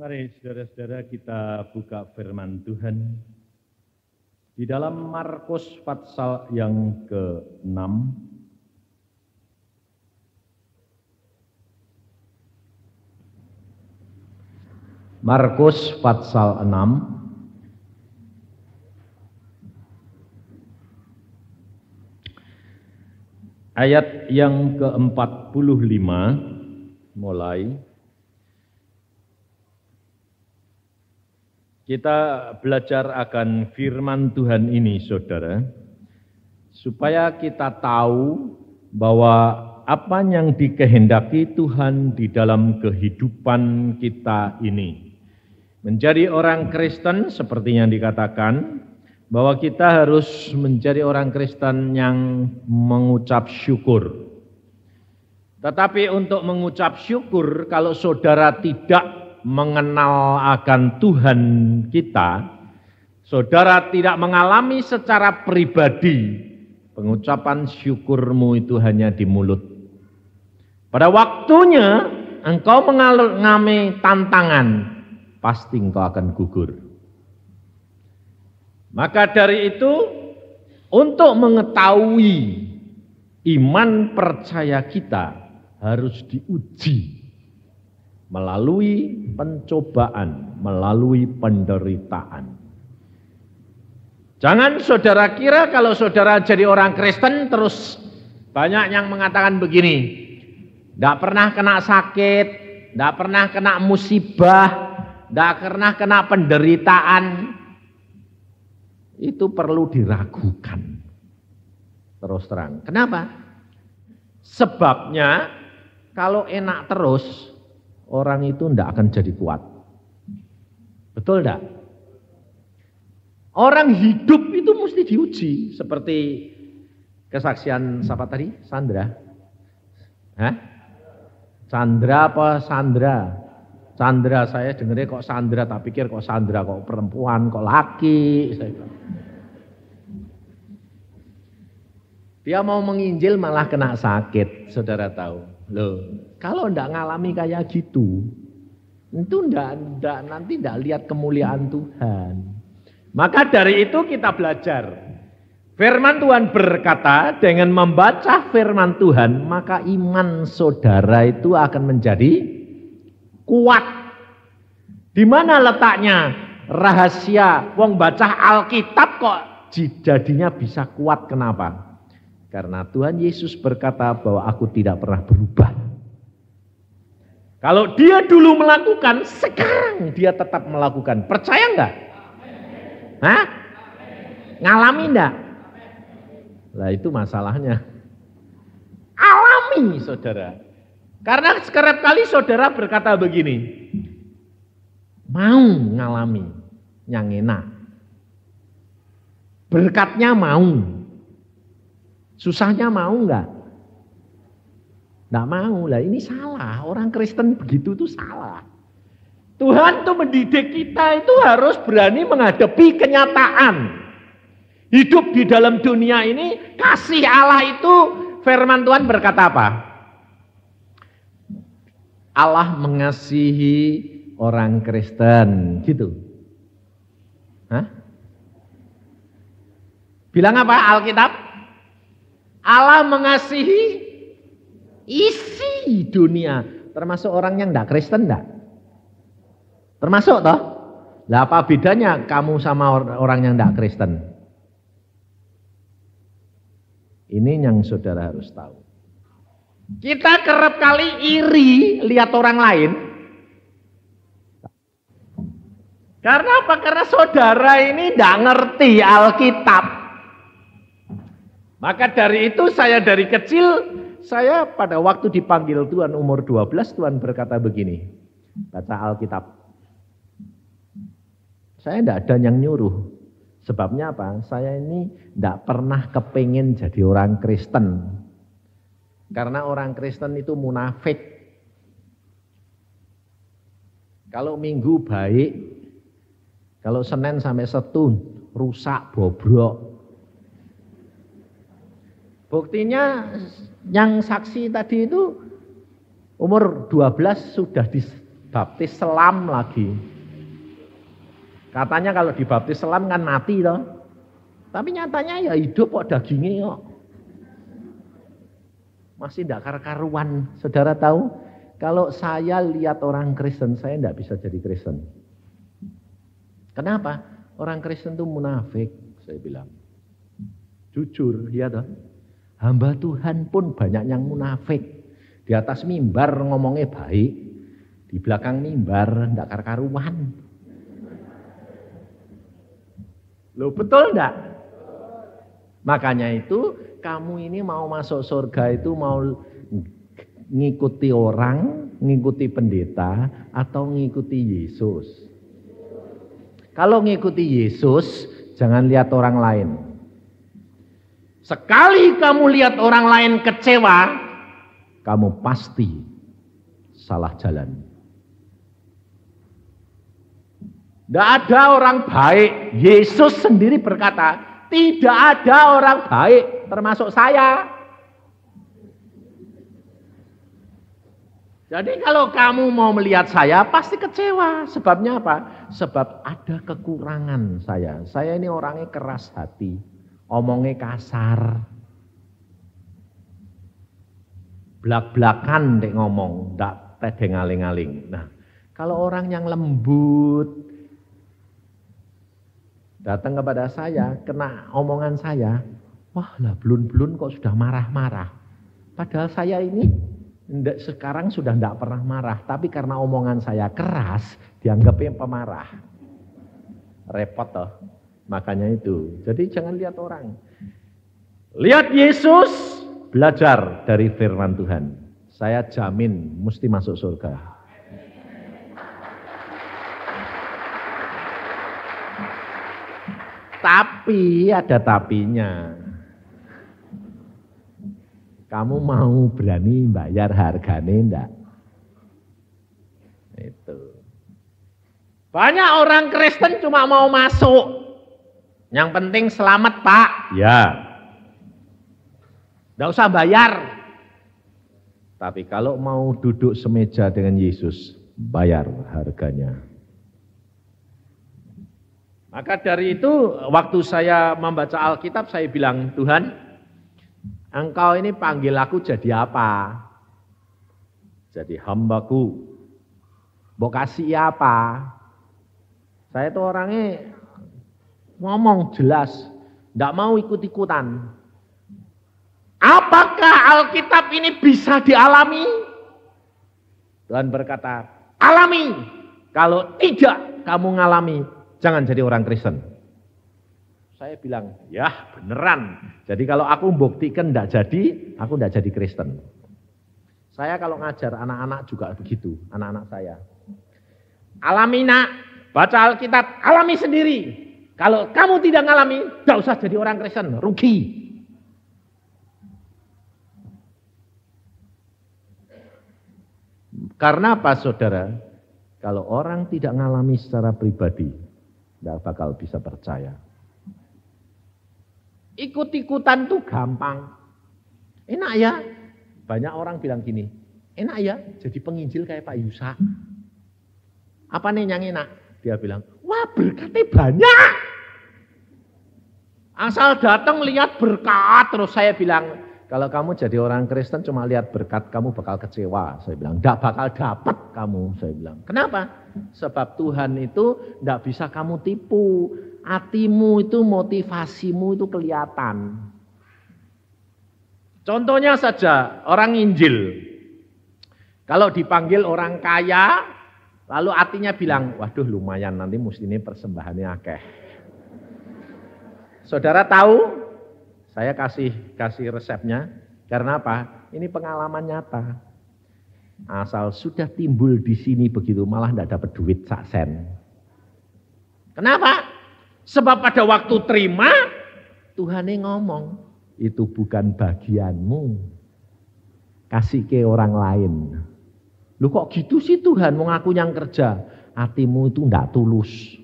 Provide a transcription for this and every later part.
Mari saudara-saudara kita buka firman Tuhan di dalam Markus pasal yang ke-6. Markus pasal 6 ayat yang ke-45 mulai. Kita belajar akan firman Tuhan ini, saudara, supaya kita tahu bahwa apa yang dikehendaki Tuhan di dalam kehidupan kita ini. Menjadi orang Kristen seperti yang dikatakan, bahwa kita harus menjadi orang Kristen yang mengucap syukur. Tetapi untuk mengucap syukur, kalau saudara tidak mengenal akan Tuhan kita, saudara tidak mengalami secara pribadi, pengucapan syukurmu itu hanya di mulut. Pada waktunya engkau mengalami tantangan, pasti engkau akan gugur. Maka dari itu, untuk mengetahui iman percaya kita harus diuji melalui pencobaan, melalui penderitaan. Jangan saudara kira kalau saudara jadi orang Kristen terus banyak yang mengatakan begini, tidak pernah kena sakit, tidak pernah kena musibah, tidak pernah kena penderitaan. Itu perlu diragukan. Terus terang. Kenapa? Sebabnya kalau enak terus, orang itu tidak akan jadi kuat. Betul tidak? Orang hidup itu mesti diuji. Seperti kesaksian siapa tadi? Sandra. Hah? Sandra apa Sandra? Sandra, saya dengarnya kok Sandra, tak pikir kok Sandra, kok perempuan, kok laki. Dia mau menginjil malah kena sakit, saudara tahu. Loh, kalau enggak ngalami kayak gitu, itu nanti enggak lihat kemuliaan Tuhan. Maka dari itu kita belajar. Firman Tuhan berkata, dengan membaca firman Tuhan, maka iman saudara itu akan menjadi kuat. Di mana letaknya rahasia wong baca Alkitab kok jadinya bisa kuat? Kenapa? Karena Tuhan Yesus berkata bahwa aku tidak pernah berubah. Kalau dia dulu melakukan, sekarang dia tetap melakukan. Percaya enggak? Hah? Ngalami enggak? Lah itu masalahnya. Alami saudara. Karena sekerap kali saudara berkata begini, mau ngalami yang enak. Berkatnya mau. Susahnya mau enggak? Enggak mau. Lah ini salah. Orang Kristen begitu tuh salah. Tuhan tuh mendidik kita itu harus berani menghadapi kenyataan. Hidup di dalam dunia ini, kasih Allah itu, firman Tuhan berkata apa? Allah mengasihi orang Kristen, gitu. Hah? Bilang apa Alkitab? Allah mengasihi isi dunia, termasuk orang yang tidak Kristen, tidak? Termasuk toh? Lah apa bedanya kamu sama orang yang tidak Kristen? Ini yang saudara harus tahu. Kita kerap kali iri lihat orang lain. Karena apa? Karena saudara ini tidak ngerti Alkitab. Maka dari itu saya dari kecil, saya pada waktu dipanggil Tuhan umur 12, Tuhan berkata begini, baca Alkitab. Saya tidak ada yang nyuruh. Sebabnya apa? Saya ini tidak pernah kepingin jadi orang Kristen. Karena orang Kristen itu munafik. Kalau Minggu baik, kalau Senin sampai Setu rusak, bobrok. Buktinya yang saksi tadi itu umur 12 sudah Baptis selam lagi. Katanya kalau dibaptis selam kan mati toh. Tapi nyatanya ya hidup kok dagingnya kok. Masih tidak karu-karuan. Saudara tahu, kalau saya lihat orang Kristen, saya tidak bisa jadi Kristen. Kenapa? Orang Kristen itu munafik, saya bilang. Jujur, ya toh. Hamba Tuhan pun banyak yang munafik. Di atas mimbar ngomongnya baik, di belakang mimbar tidak karu-karuan. Loh betul enggak? Makanya itu kamu ini mau masuk surga itu mau ngikuti orang, ngikuti pendeta, atau ngikuti Yesus. Kalau ngikuti Yesus, jangan lihat orang lain. Sekali kamu lihat orang lain kecewa, kamu pasti salah jalan. Tidak ada orang baik. Yesus sendiri berkata, tidak ada orang baik, termasuk saya. Jadi kalau kamu mau melihat saya, pasti kecewa. Sebabnya apa? Sebab ada kekurangan saya. Saya ini orangnya keras hati, omongnya kasar, blak-blakan dek ngomong, ndak tedeng aling-aling. Nah, kalau orang yang lembut datang kepada saya, kena omongan saya, wah lah belun-belun kok sudah marah-marah. Padahal saya ini sekarang sudah tidak pernah marah, tapi karena omongan saya keras, dianggapnya pemarah. Repot toh, makanya itu. Jadi jangan lihat orang. Lihat Yesus, belajar dari firman Tuhan. Saya jamin mesti masuk surga. Tapi ada tapinya. Kamu mau berani bayar harganya enggak? Itu. Banyak orang Kristen cuma mau masuk. Yang penting selamat, Pak. Ya. Enggak usah bayar. Tapi kalau mau duduk semeja dengan Yesus, bayar harganya. Maka dari itu waktu saya membaca Alkitab saya bilang, Tuhan, Engkau ini panggil aku jadi apa? Jadi hambaku. Mau kasih apa? Saya itu orangnya ngomong jelas, tidak mau ikut-ikutan. Apakah Alkitab ini bisa dialami? Tuhan berkata, alami. Kalau tidak kamu ngalami, jangan jadi orang Kristen. Saya bilang, ya beneran. Jadi kalau aku buktikan tidak jadi, aku tidak jadi Kristen. Saya kalau ngajar anak-anak juga begitu, anak-anak saya. Alami nak, baca Alkitab, alami sendiri. Kalau kamu tidak ngalami, tidak usah jadi orang Kristen, rugi. Karena apa saudara? Kalau orang tidak ngalami secara pribadi, tidak bakal bisa percaya. Ikut-ikutan tuh gampang. Enak ya. Banyak orang bilang gini, enak ya jadi penginjil kayak Pak Yusa. Apa nih yang enak? Dia bilang, wah berkatnya banyak. Asal datang lihat berkat. Terus saya bilang, kalau kamu jadi orang Kristen cuma lihat berkat, kamu bakal kecewa. Saya bilang, tidak bakal dapat kamu. Saya bilang, kenapa? Sebab Tuhan itu tidak bisa kamu tipu. Hatimu itu, motivasimu itu kelihatan. Contohnya saja, orang Injil. Kalau dipanggil orang kaya, lalu hatinya bilang, waduh lumayan nanti mesti ini persembahannya akeh. Saudara tahu, saya kasih resepnya, karena apa? Ini pengalaman nyata. Asal sudah timbul di sini begitu, malah tidak dapat duit sak sen. Kenapa? Sebab pada waktu terima, Tuhan ngomong, itu bukan bagianmu. Kasih ke orang lain. Lu kok gitu sih Tuhan, mau ngaku yang kerja. Hatimu itu tidak tulus.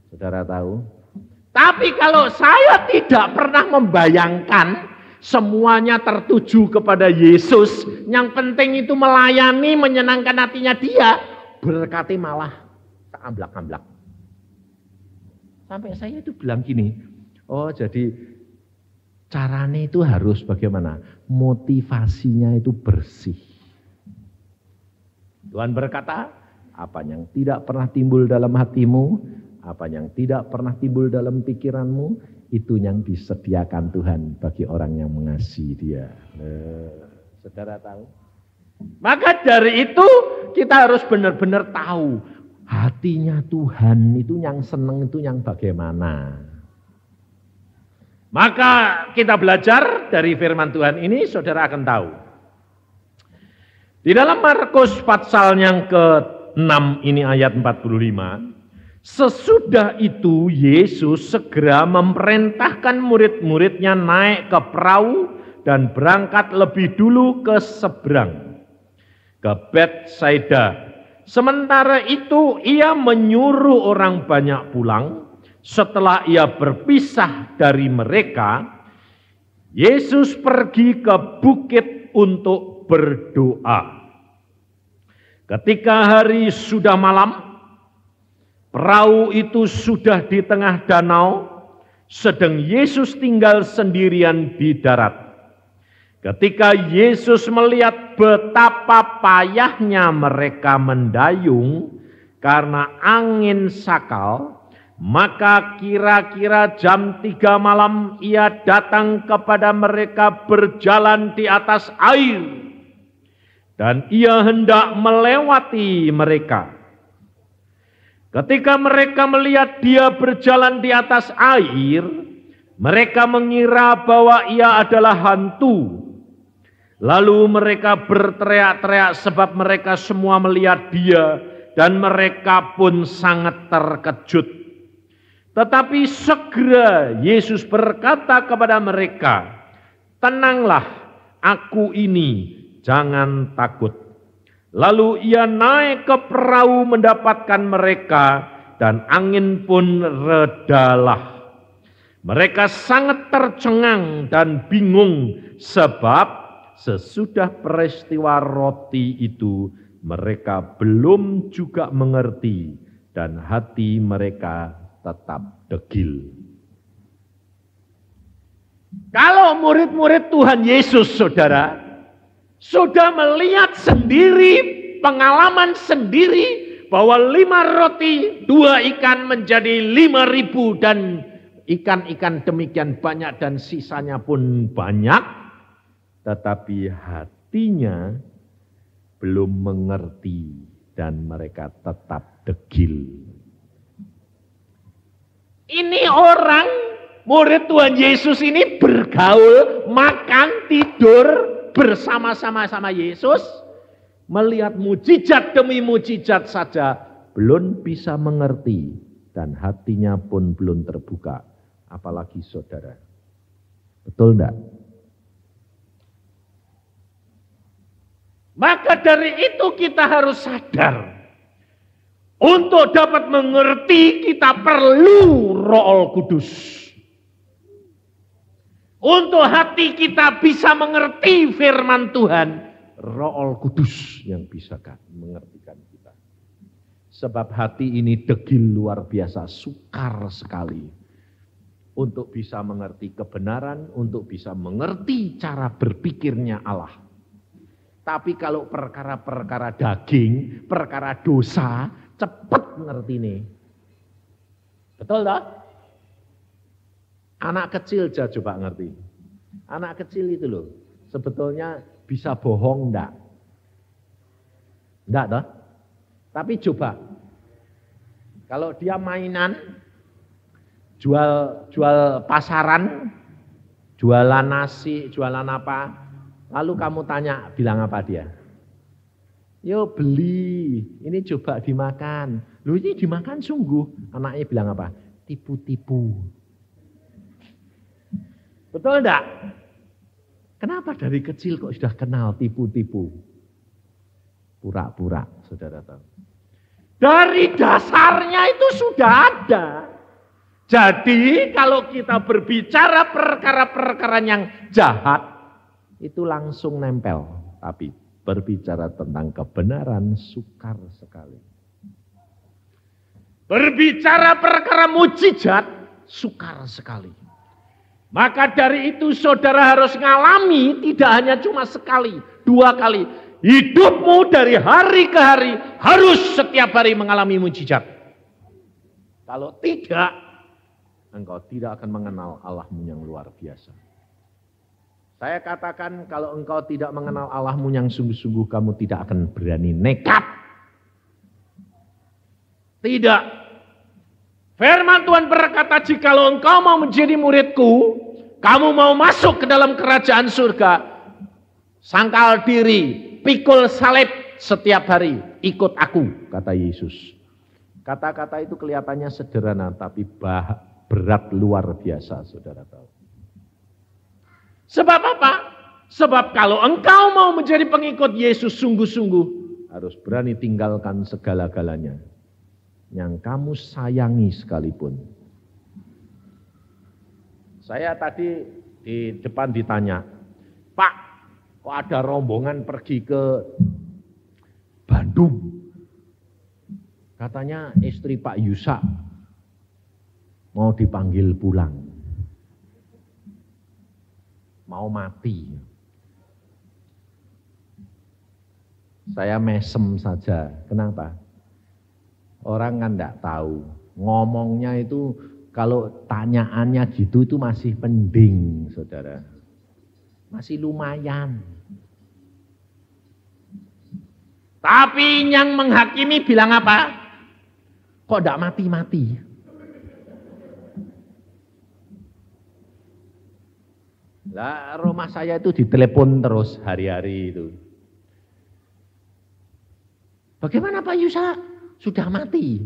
Saudara tahu? Tapi kalau saya tidak pernah membayangkan semuanya tertuju kepada Yesus, yang penting itu melayani, menyenangkan hatinya dia, berkati malah tak amblak-amblak. Sampai saya itu bilang gini, oh jadi caranya itu harus bagaimana? Motivasinya itu bersih. Tuhan berkata, apa yang tidak pernah timbul dalam hatimu, apa yang tidak pernah timbul dalam pikiranmu, itu yang disediakan Tuhan bagi orang yang mengasihi Dia. Saudara tahu? Maka dari itu kita harus benar-benar tahu hatinya Tuhan itu yang seneng itu yang bagaimana. Maka kita belajar dari firman Tuhan ini, saudara akan tahu. Di dalam Markus pasal yang ke-6 ini ayat 45, sesudah itu Yesus segera memerintahkan murid-muridnya naik ke perahu dan berangkat lebih dulu ke seberang, ke Betsaida. Sementara itu ia menyuruh orang banyak pulang. Setelah ia berpisah dari mereka, Yesus pergi ke bukit untuk berdoa. Ketika hari sudah malam, perahu itu sudah di tengah danau, sedang Yesus tinggal sendirian di darat. Ketika Yesus melihat betapa payahnya mereka mendayung karena angin sakal, maka kira-kira jam 3 malam ia datang kepada mereka berjalan di atas air. Dan ia hendak melewati mereka. Ketika mereka melihat dia berjalan di atas air, mereka mengira bahwa ia adalah hantu. Lalu mereka berteriak-teriak sebab mereka semua melihat dia dan mereka pun sangat terkejut. Tetapi segera Yesus berkata kepada mereka, "Tenanglah, aku ini, jangan takut." Lalu ia naik ke perahu mendapatkan mereka dan angin pun redalah. Mereka sangat tercengang dan bingung sebab sesudah peristiwa roti itu mereka belum juga mengerti dan hati mereka tetap degil. Kalau murid-murid Tuhan Yesus, saudara, sudah melihat sendiri, pengalaman sendiri, bahwa 5 roti, 2 ikan menjadi 5.000 dan ikan-ikan demikian banyak dan sisanya pun banyak, tetapi hatinya belum mengerti dan mereka tetap degil. Ini orang murid Tuhan Yesus ini bergaul, makan, tidur bersama-sama sama Yesus, melihat mujizat demi mujizat saja belum bisa mengerti dan hatinya pun belum terbuka, apalagi saudara. Betul enggak? Maka dari itu kita harus sadar. Untuk dapat mengerti kita perlu Roh Kudus. Untuk hati kita bisa mengerti firman Tuhan, Roh Kudus yang bisa mengertikan kita. Sebab hati ini degil luar biasa, sukar sekali. Untuk bisa mengerti kebenaran, untuk bisa mengerti cara berpikirnya Allah. Tapi kalau perkara-perkara daging, perkara dosa, cepat ngerti nih. Betul tak? Anak kecil aja coba ngerti. Anak kecil itu loh, sebetulnya bisa bohong enggak? Enggak toh? Tapi coba, kalau dia mainan, jual pasaran, jualan nasi, jualan apa, lalu kamu tanya, bilang apa dia? Yo beli, ini coba dimakan. Loh ini dimakan sungguh. Anaknya bilang apa? Tipu-tipu. Betul enggak? Kenapa dari kecil kok sudah kenal tipu-tipu? Pura-pura, saudara tahu. Dari dasarnya itu sudah ada. Jadi kalau kita berbicara perkara-perkara yang jahat, itu langsung nempel. Tapi Berbicara tentang kebenaran sukar sekali. Berbicara perkara mujizat sukar sekali. Maka dari itu saudara harus ngalami tidak hanya cuma sekali, 2 kali. Hidupmu dari hari ke hari harus setiap hari mengalami mujizat. Kalau tidak, engkau tidak akan mengenal Allahmu yang luar biasa. Saya katakan kalau engkau tidak mengenal Allahmu yang sungguh-sungguh, kamu tidak akan berani nekat. Tidak. Firman Tuhan berkata, jikalau engkau mau menjadi muridku, kamu mau masuk ke dalam kerajaan surga, sangkal diri, pikul salib setiap hari, ikut aku, kata Yesus. Kata-kata itu kelihatannya sederhana, tapi berat luar biasa, saudara tahu. Sebab apa? Sebab kalau engkau mau menjadi pengikut Yesus sungguh-sungguh, harus berani tinggalkan segala-galanya yang kamu sayangi sekalipun. Saya tadi di depan ditanya, Pak, kok ada rombongan pergi ke Bandung? Katanya istri Pak Yusa mau dipanggil pulang. Mau mati. Saya mesem saja. Kenapa? Orang kan enggak tahu. Ngomongnya itu kalau tanyaannya gitu itu masih mending, saudara. Masih lumayan. Tapi yang menghakimi bilang apa? Kok enggak mati-mati? Lah rumah saya itu ditelepon terus hari-hari itu. Bagaimana Pak Yusa? Sudah mati.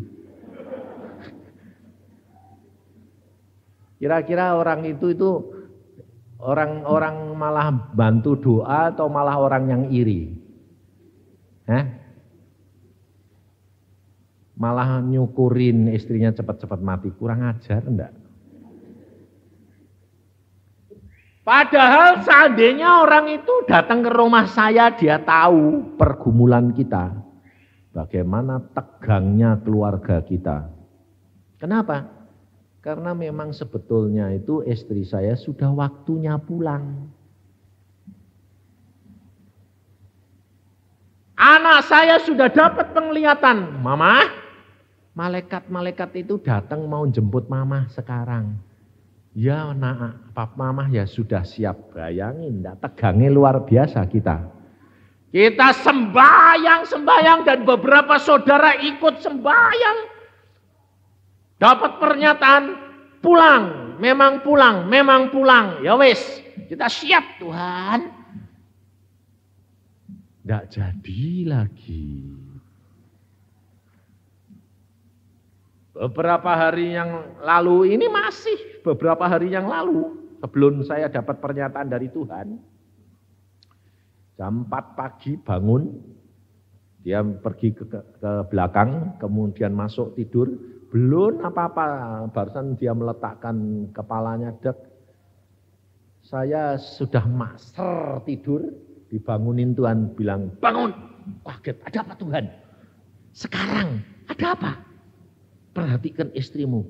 Kira-kira orang itu orang malah bantu doa atau malah orang yang iri? Malah nyukurin istrinya cepat-cepat mati. Kurang ajar enggak? Padahal seandainya orang itu datang ke rumah saya, dia tahu pergumulan kita. Bagaimana tegangnya keluarga kita. Kenapa? Karena memang sebetulnya itu istri saya sudah waktunya pulang. Anak saya sudah dapat penglihatan. Mama, malaikat-malaikat itu datang mau jemput mama sekarang. Ya nak, pap mama ya sudah siap. Bayangin, tegangnya luar biasa kita. Kita sembahyang dan beberapa saudara ikut sembahyang. Dapat pernyataan, pulang, memang pulang. Ya wis, kita siap Tuhan. Nggak jadi lagi. Beberapa hari yang lalu, ini masih beberapa hari yang lalu, sebelum saya dapat pernyataan dari Tuhan, jam 4 pagi bangun, dia pergi ke belakang, kemudian masuk tidur, belum apa-apa, barusan dia meletakkan kepalanya, saya sudah maser tidur, dibangunin Tuhan, bilang, bangun, kaget, ada apa Tuhan? Sekarang, ada apa? Perhatikan istrimu,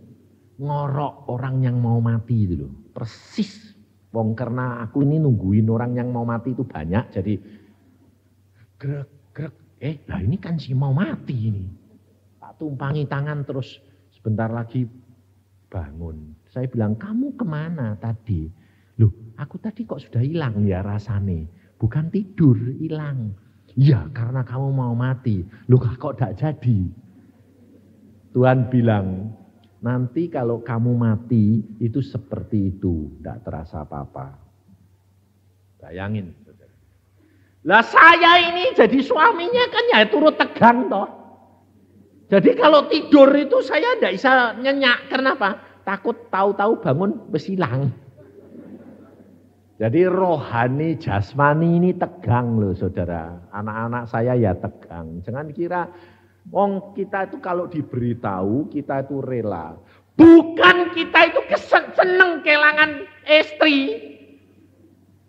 ngorok orang yang mau mati itu loh, persis. Wong karena aku ini nungguin orang yang mau mati itu banyak, jadi grek, lah ini kan si mau mati ini. Tak tumpangi tangan terus sebentar lagi bangun. Saya bilang, kamu kemana tadi? Loh, aku tadi kok sudah hilang ya rasane, bukan tidur, hilang. Ya karena kamu mau mati, loh kok tidak jadi? Tuhan bilang, nanti kalau kamu mati itu seperti itu, tidak terasa apa-apa. Bayangin. Lah saya ini jadi suaminya kan ya turut tegang toh. Jadi kalau tidur itu saya tidak bisa nyenyak. Kenapa? Takut tahu-tahu bangun wis hilang. Jadi rohani jasmani ini tegang loh saudara. Anak-anak saya ya tegang. Jangan kira wong kita itu kalau diberitahu kita itu rela. Bukan kita itu seneng kehilangan istri.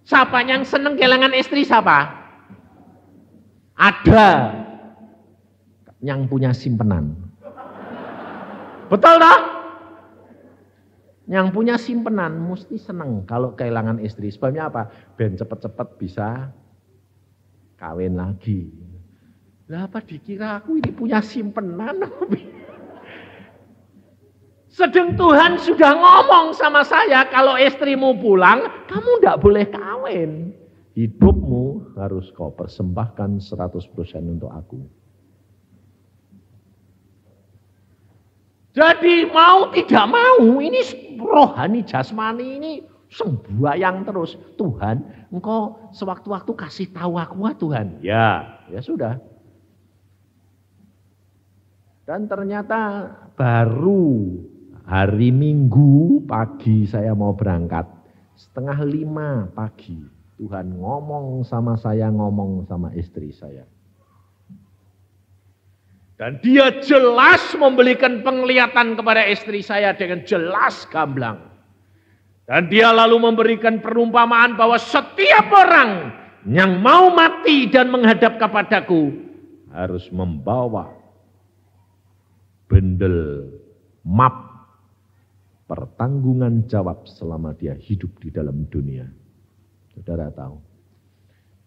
Siapa yang seneng kehilangan istri siapa? Ada yang punya simpenan. Betul tak? Yang punya simpenan mesti seneng kalau kehilangan istri. Sebabnya apa? Ben cepet-cepet bisa kawin lagi. Lah apa dikira aku ini punya simpenan? Sedang Tuhan sudah ngomong sama saya, kalau istrimu pulang, kamu tidak boleh kawin. Hidupmu harus kau persembahkan 100% untuk aku. Jadi mau tidak mau, ini rohani jasmani ini sembayang terus. Tuhan, engkau sewaktu-waktu kasih tahu aku, Tuhan. Ya sudah. Dan ternyata baru hari Minggu pagi saya mau berangkat. 4:30 pagi. Tuhan ngomong sama saya, ngomong sama istri saya. Dan dia jelas memberikan penglihatan kepada istri saya dengan jelas gamblang. Dan dia lalu memberikan perumpamaan bahwa setiap orang yang mau mati dan menghadap kepadaku harus membawa bendel map pertanggungan jawab selama dia hidup di dalam dunia. Saudara tahu.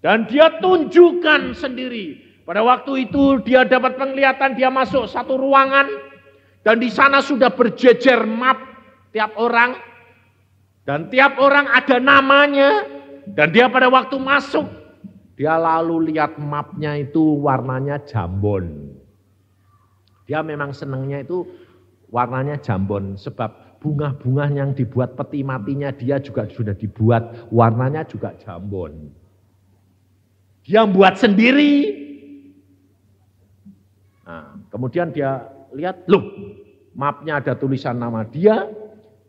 Dan dia tunjukkan sendiri. Pada waktu itu dia dapat penglihatan, dia masuk satu ruangan. Dan di sana sudah berjejer map tiap orang. Dan tiap orang ada namanya. Dan dia pada waktu masuk, dia lalu lihat mapnya itu warnanya jambon. Dia memang senangnya itu warnanya jambon. Sebab bunga-bunga yang dibuat peti matinya dia juga sudah dibuat. Warnanya juga jambon. Dia buat sendiri. Nah, kemudian dia lihat, loh, mapnya ada tulisan nama dia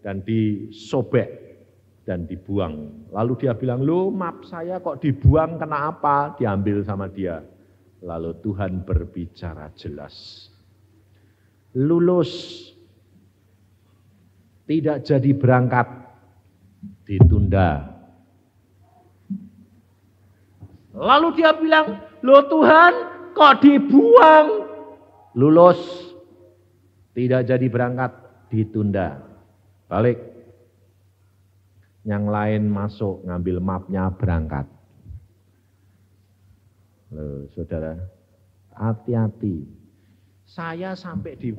dan disobek dan dibuang. Lalu dia bilang, loh, map saya kok dibuang, kenapa? Diambil sama dia. Lalu Tuhan berbicara jelas. Lulus, tidak jadi berangkat, ditunda. Lalu dia bilang, loh Tuhan, kok dibuang? Lulus, tidak jadi berangkat, ditunda. Balik. Yang lain masuk, ngambil mapnya, berangkat. Loh, saudara, hati-hati. Saya sampai di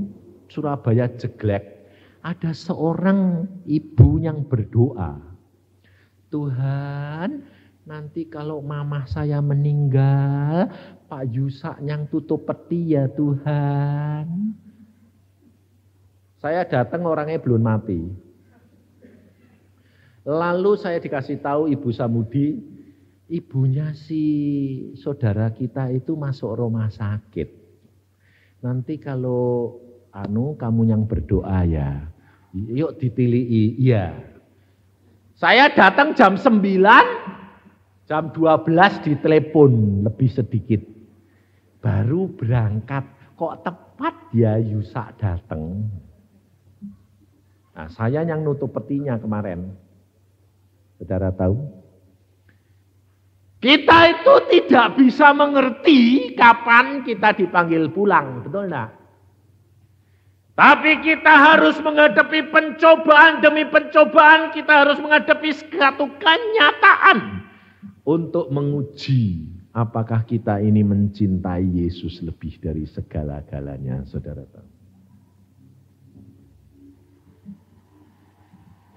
Surabaya jeglek, ada seorang ibu yang berdoa. Tuhan, nanti kalau mamah saya meninggal, Pak Yusak yang tutup peti ya Tuhan. Saya datang orangnya belum mati. Lalu saya dikasih tahu Ibu Samudi, ibunya si saudara kita itu masuk rumah sakit. Nanti kalau kamu yang berdoa ya, yuk ditilii. Iya. Saya datang jam 9, jam 12 ditelepon lebih sedikit. Baru berangkat, kok tepat ya Yusak datang. Nah, saya yang nutup petinya kemarin. Saudara tahu? Kita itu tidak bisa mengerti kapan kita dipanggil pulang, betul enggak? Tapi kita harus menghadapi pencobaan demi pencobaan, kita harus menghadapi suatu kenyataan untuk menguji apakah kita ini mencintai Yesus lebih dari segala-galanya, saudara tahu.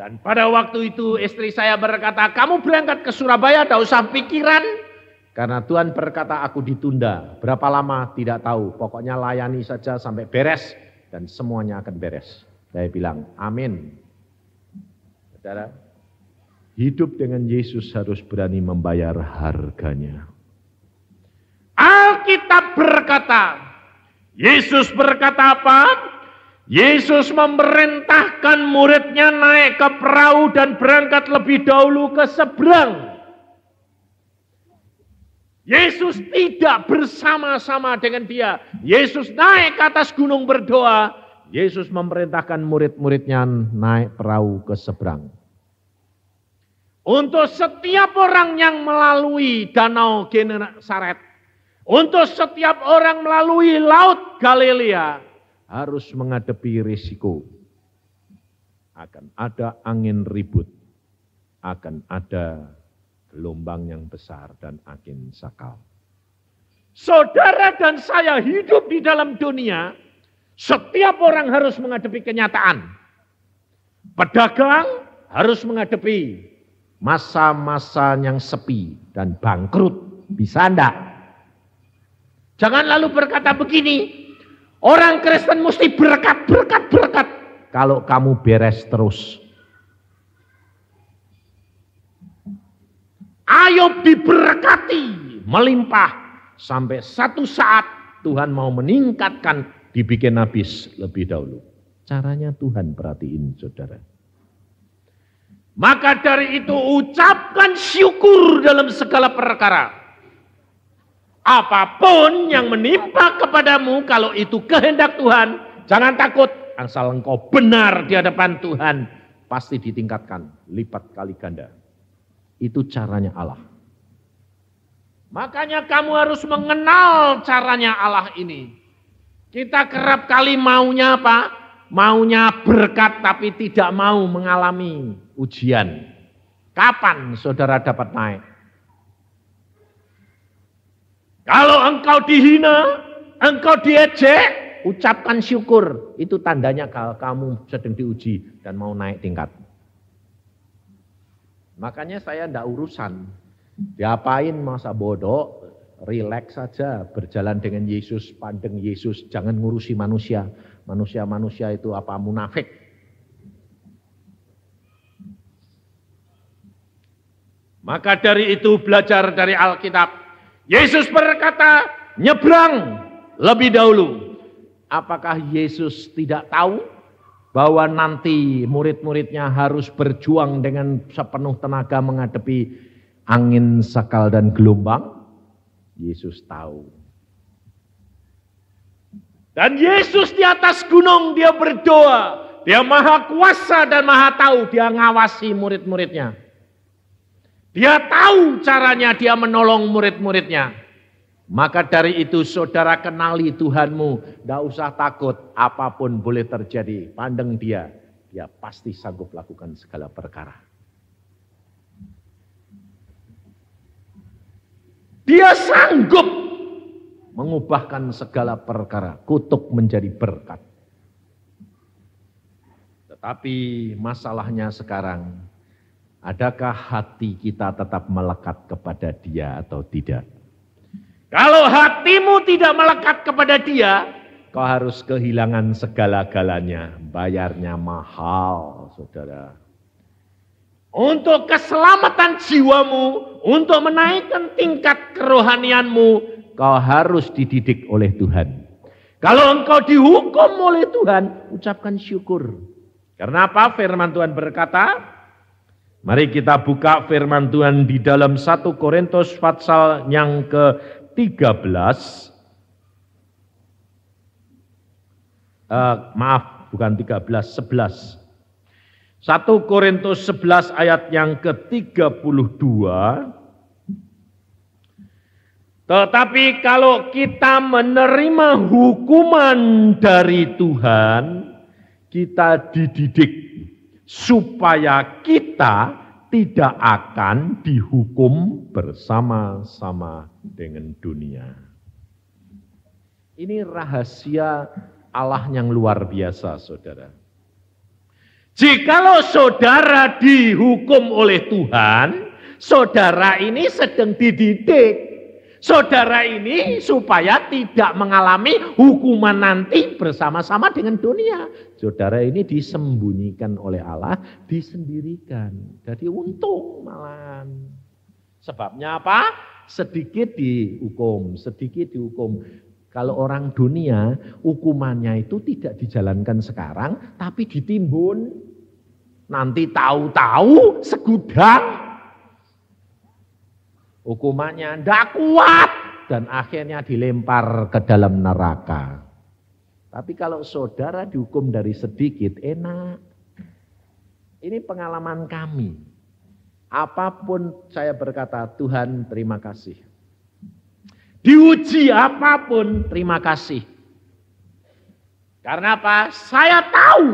Dan pada waktu itu istri saya berkata, kamu berangkat ke Surabaya, tidak usah pikiran. Karena Tuhan berkata, aku ditunda. Berapa lama? Tidak tahu. Pokoknya layani saja sampai beres. Dan semuanya akan beres. Saya bilang, amin. Saudara, hidup dengan Yesus harus berani membayar harganya. Alkitab berkata, Yesus berkata apa? Yesus memerintahkan muridnya naik ke perahu dan berangkat lebih dahulu ke seberang. Yesus tidak bersama-sama dengan dia. Yesus naik ke atas gunung berdoa. Yesus memerintahkan murid-muridnya naik perahu ke seberang. Untuk setiap orang yang melalui danau Genesaret, Untuk setiap orang melalui laut Galilea harus menghadapi risiko. Akan ada angin ribut, akan ada gelombang yang besar dan angin sakal. Saudara dan saya hidup di dalam dunia, setiap orang harus menghadapi kenyataan. Pedagang harus menghadapi masa-masa yang sepi dan bangkrut. Bisa enggak? Jangan lalu berkata begini, orang Kristen mesti berkat. Kalau kamu beres terus. Ayub diberkati, melimpah. Sampai satu saat Tuhan mau meningkatkan, dibikin habis lebih dahulu. Caranya Tuhan perhatiin saudara. Maka dari itu ucapkan syukur dalam segala perkara. Apapun yang menimpa kepadamu, kalau itu kehendak Tuhan, jangan takut. Asal engkau benar di hadapan Tuhan, pasti ditingkatkan lipat kali ganda. Itu caranya Allah. Makanya kamu harus mengenal caranya Allah ini. Kita kerap kali maunya apa? Maunya berkat tapi tidak mau mengalami ujian. Kapan saudara dapat naik? Kalau engkau dihina, engkau diejek, ucapkan syukur. Itu tandanya kalau kamu sedang diuji dan mau naik tingkat. Makanya saya tidak urusan. Diapain masa bodoh, rileks saja, berjalan dengan Yesus, pandang Yesus, jangan ngurusi manusia. Manusia-manusia itu apa, munafik. Maka dari itu belajar dari Alkitab. Yesus berkata, nyebrang lebih dahulu. Apakah Yesus tidak tahu bahwa nanti murid-muridnya harus berjuang dengan sepenuh tenaga menghadapi angin, sakal, dan gelombang? Yesus tahu. Dan Yesus di atas gunung dia berdoa. Dia maha kuasa dan maha tahu. Dia ngawasi murid-muridnya. Dia tahu caranya dia menolong murid-muridnya. Maka dari itu saudara kenali Tuhanmu. Tidak usah takut, apapun boleh terjadi. Pandang dia, dia pasti sanggup lakukan segala perkara. Dia sanggup mengubahkan segala perkara, kutuk menjadi berkat. Tetapi masalahnya sekarang, adakah hati kita tetap melekat kepada dia atau tidak? Kalau hatimu tidak melekat kepada dia, kau harus kehilangan segala-galanya. Bayarnya mahal, saudara. Untuk keselamatan jiwamu, untuk menaikkan tingkat kerohanianmu, kau harus dididik oleh Tuhan. Kalau engkau dihukum oleh Tuhan, ucapkan syukur. Karena apa? Firman Tuhan berkata, mari kita buka firman Tuhan di dalam 1 Korintus pasal yang ke-13. Maaf, bukan 13, 11. 1 Korintus 11 ayat yang ke-32. Tetapi kalau kita menerima hukuman dari Tuhan, kita dididik supaya kita tidak akan dihukum bersama-sama dengan dunia. Ini rahasia Allah yang luar biasa, saudara. Jikalau saudara dihukum oleh Tuhan, saudara ini sedang dididik. Saudara ini supaya tidak mengalami hukuman nanti bersama-sama dengan dunia. Saudara ini disembunyikan oleh Allah, disendirikan. Jadi untung malahan. Sebabnya apa? Sedikit dihukum, sedikit dihukum. Kalau orang dunia, hukumannya itu tidak dijalankan sekarang, tapi ditimbun. Nanti tahu-tahu segudang. Hukumannya tidak kuat dan akhirnya dilempar ke dalam neraka. Tapi kalau saudara dihukum dari sedikit, enak. Ini pengalaman kami. Apapun saya berkata, Tuhan terima kasih. Diuji apapun, terima kasih. Karena apa? Saya tahu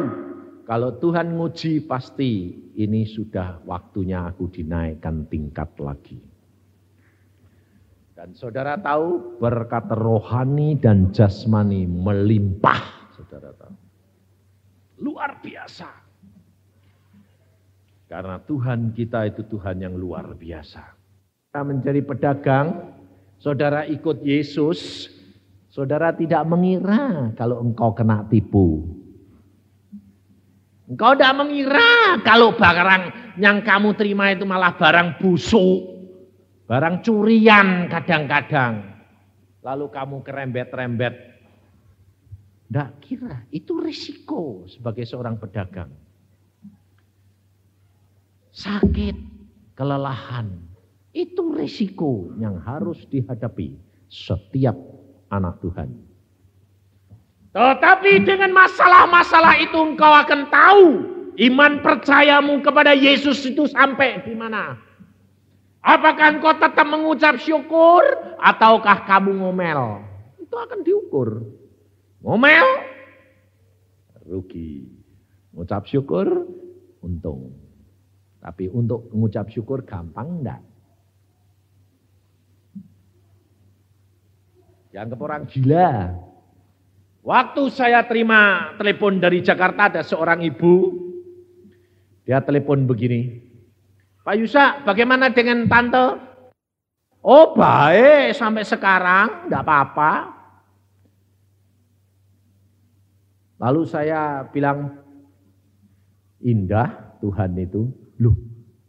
kalau Tuhan nguji pasti ini sudah waktunya aku dinaikkan tingkat lagi. Dan saudara tahu berkat rohani dan jasmani melimpah, saudara tahu. Luar biasa. Karena Tuhan kita itu Tuhan yang luar biasa. Kita menjadi pedagang, saudara ikut Yesus, saudara tidak mengira kalau engkau kena tipu. Engkau tidak mengira kalau barang yang kamu terima itu malah barang busuk, barang curian kadang-kadang. Lalu kamu kerembet-rembet. Tidak kira, itu risiko sebagai seorang pedagang. Sakit, kelelahan, itu risiko yang harus dihadapi setiap anak Tuhan. Tetapi dengan masalah-masalah itu engkau akan tahu iman percayamu kepada Yesus itu sampai di mana. Apakah engkau tetap mengucap syukur ataukah kamu ngomel? Itu akan diukur. Ngomel, rugi. Mengucap syukur, untung. Tapi untuk mengucap syukur gampang enggak? Dianggap orang gila. Waktu saya terima telepon dari Jakarta, ada seorang ibu. Dia telepon begini. Pak Yusa, bagaimana dengan tante? Oh baik, sampai sekarang enggak apa-apa. Lalu saya bilang, indah Tuhan itu. Loh,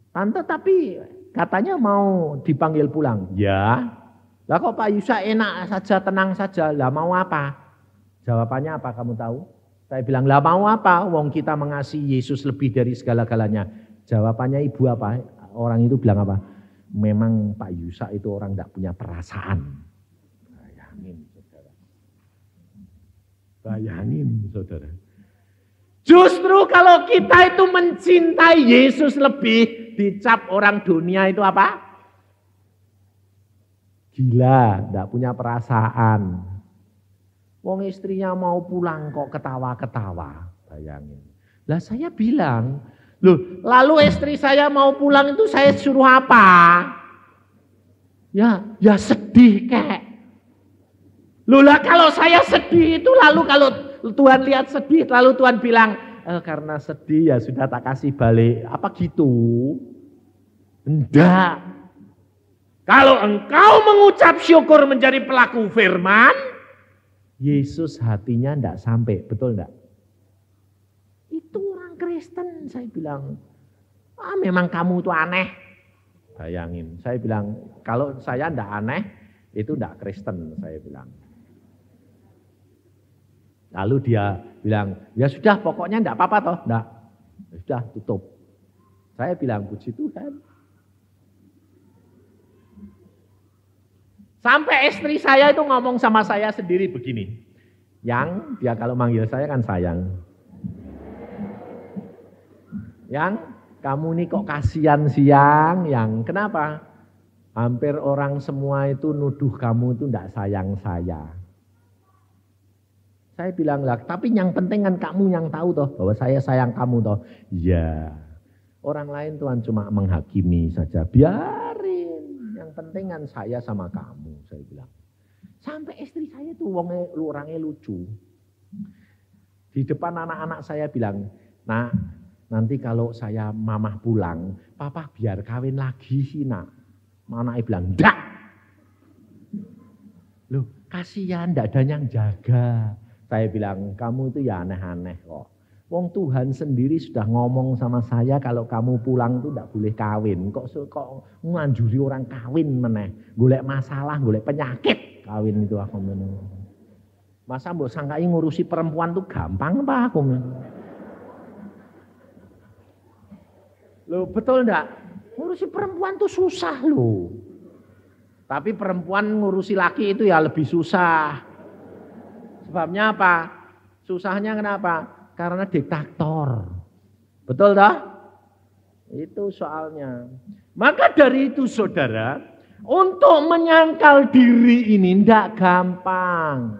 tante tapi katanya mau dipanggil pulang. Ya, lah kok Pak Yusa enak saja, tenang saja. Lah mau apa? Jawabannya apa kamu tahu? Saya bilang, lah mau apa? Wong kita mengasihi Yesus lebih dari segala-galanya. Jawabannya ibu apa? Orang itu bilang apa? Memang Pak Yusa itu orang tidak punya perasaan. Bayangin saudara. Bayangin saudara. Justru kalau kita itu mencintai Yesus lebih, dicap orang dunia itu apa? Gila, tidak punya perasaan. Wong istrinya mau pulang kok ketawa-ketawa, bayangin. Lah saya bilang, loh, lalu istri saya mau pulang itu saya suruh apa? Ya sedih kek. Loh lah kalau saya sedih itu lalu kalau Tuhan lihat sedih, lalu Tuhan bilang, karena sedih ya sudah tak kasih balik. Apa gitu? Enggak. Kalau engkau mengucap syukur menjadi pelaku firman, Yesus hatinya enggak sampai, betul enggak? Itu orang Kristen, saya bilang, memang kamu itu aneh. Bayangin, saya bilang, kalau saya enggak aneh, itu enggak Kristen, saya bilang. Lalu dia bilang, ya sudah pokoknya enggak apa-apa toh. Enggak, ya sudah tutup. Saya bilang, puji Tuhan. Sampai istri saya itu ngomong sama saya sendiri begini. Yang, dia kalau manggil saya kan sayang. Yang, kamu ini kok kasihan siang. Yang, kenapa? Hampir orang semua itu nuduh kamu itu enggak sayang saya. Saya bilang lah, tapi yang penting kan kamu yang tahu toh bahwa saya sayang kamu toh. Ya, orang lain Tuhan cuma menghakimi saja. Biarin, yang penting kan saya sama kamu, saya bilang. Sampai istri saya tuh orangnya lucu. Di depan anak-anak saya bilang, nak, nanti kalau saya mamah pulang, papa biar kawin lagi sih nak. Anaknya bilang, enggak. Loh, kasihan, enggak ada yang jaga. Saya bilang, kamu itu ya aneh-aneh kok. Wong Tuhan sendiri sudah ngomong sama saya kalau kamu pulang itu tidak boleh kawin. Kok nganjuri orang kawin meneh. Golek masalah, golek penyakit kawin itu aku meneng. Masa mbok sangkai ngurusi perempuan tuh gampang apa aku meneng. Loh betul enggak? Ngurusi perempuan tuh susah loh. Tapi perempuan ngurusi laki itu ya lebih susah. Sebabnya apa? Susahnya kenapa? Karena diktator. Betul tak? Itu soalnya. Maka dari itu saudara, Untuk menyangkal diri ini tidak gampang.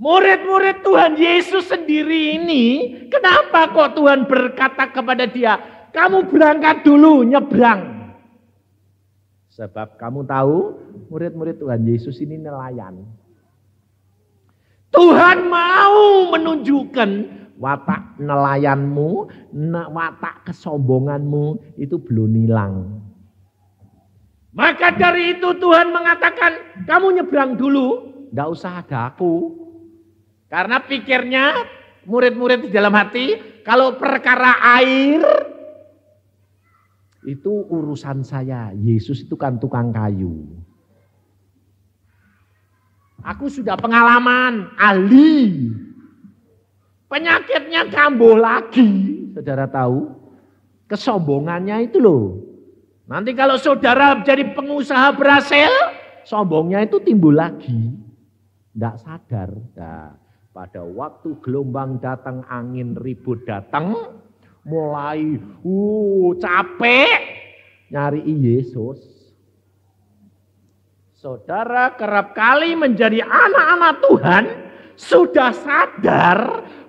Murid-murid Tuhan Yesus sendiri ini, kenapa kok Tuhan berkata kepada dia, kamu berangkat dulu, nyebrang. Sebab kamu tahu, murid-murid Tuhan Yesus ini nelayan. Tuhan mau menunjukkan watak nelayanmu, watak kesombonganmu itu belum hilang. Maka dari itu Tuhan mengatakan, kamu nyebrang dulu, tidak usah ada aku. Karena pikirnya murid-murid di dalam hati, kalau perkara air, itu urusan saya. Yesus itu kan tukang kayu. Aku sudah pengalaman, ahli. Penyakitnya kambuh lagi. Saudara tahu, kesombongannya itu loh. Nanti kalau saudara jadi pengusaha berhasil, sombongnya itu timbul lagi. Tidak sadar. Nah, pada waktu gelombang datang, angin ribut datang, mulai capek nyari Yesus. Saudara kerap kali menjadi anak-anak Tuhan sudah sadar